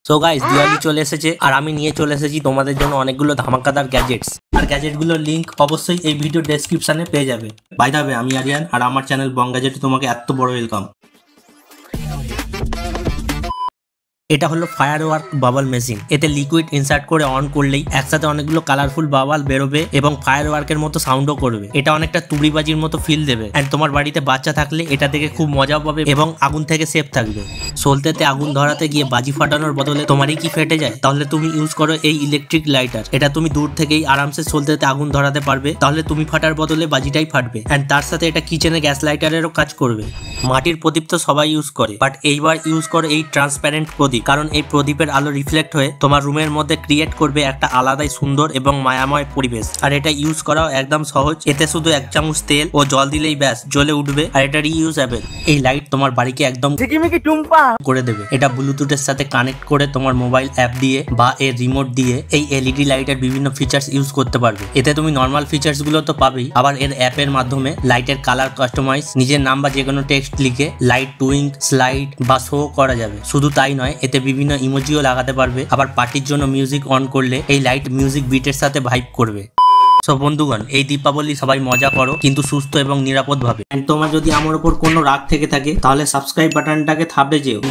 So guys, Diwali চলে এসেছে আর আমি নিয়ে চলে এসেছি তোমাদের জন্য অনেকগুলো ধামাকাদার গ্যাজেটস। আর গ্যাজেটগুলোর লিংক অবশ্যই এই ভিডিও ডেসক্রিপশনে পেয়ে যাবে। বাই দ্য ওয়ে, আমি আরিয়ান আর আমার চ্যানেল বং গ্যাজেটে তোমাকে এত বড় ওয়েলকাম। এটা হলো ফায়ারওয়ার্ক বাবল মেশিন। এতে লিকুইড ইনসার্ট করে অন করলেই একসাথে অনেকগুলো কালারফুল বাবল বেরোবে এবং ফায়ারওয়ার্কের মতো সাউন্ডও করবে। এটা অনেকটা তুড়িবাজির মতো ফিল দেবে। এন্ড তোমার বাড়িতে বাচ্চা থাকলে এটা থেকে খুব মজাও পাবে এবং আগুন থেকে সেফ থাকবে। সলতেতে আগুন ধরাতে গিয়ে বাজি ফাটানোর বদলে তোমারই কি ফেটে যায়? তাহলে তুমি ইউজ করো এই ইলেকট্রিক লাইটার। এটা তুমি দূর থেকেই আরামসে সলতেতে আগুন ধরাতে পারবে। তাহলে তুমি ফাটার বদলে বাজিটাই ফাটবে। এন্ড তার সাথে এটা কিচেনে গ্যাস লাইটারেরও কাজ করবে। মাটির প্রদীপ তো সবাই ইউজ করে, বাট এইবার ইউজ করো এই ট্রান্সপারেন্ট প্রদীপ, কারণ এই প্রদীপের আলো রিফ্লেক্ট হয়ে তোমার রুমের মধ্যে ক্রিয়েট করবে একটা আলাদাই সুন্দর এবং মায়াময় পরিবেশ। আর এটা ইউজ করাও একদম সহজ। এতে শুধু 1 চামচ তেল ও জল দিলেই ব্যাস জ্বলে উঠবে। আর এটা রিইউজেবল। এই লাইট তোমার বাড়িকে একদম ঝিকিমিকি টুম্পা করে দেবে। এটা ব্লুটুথের সাথে কানেক্ট করে তোমার মোবাইল অ্যাপ দিয়ে বা এর রিমোট দিয়ে এই এলইডি লাইটের বিভিন্ন ফিচার্স ইউজ করতে পারবে। এতে তুমি নর্মাল ফিচার্স গুলো তো পাবেই, আবার এর অ্যাপের মাধ্যমে লাইটের কালার কাস্টমাইজ, নিজের নাম বা যে কোনো টেক্সট লিখে লাইট টুইঙ্ক, স্লাইড বা শো করা যাবে। শুধু তাই নয়, এতে বিভিন্ন ইমোজিও লাগাতে পারবে। আবার পার্টির জন্য মিউজিক অন করলে এই লাইট মিউজিক বিটের সাথে ভাইব করবে। সো বন্ধুগণ, এই দীপাবলি সবাই মজা করো, কিন্তু সুস্থ এবং নিরাপদ ভাবে। তোমার যদি আমার উপর কোনো রাগ থেকে থাকে তাহলে সাবস্ক্রাইব বাটনটাকে থাপড়ে যেও।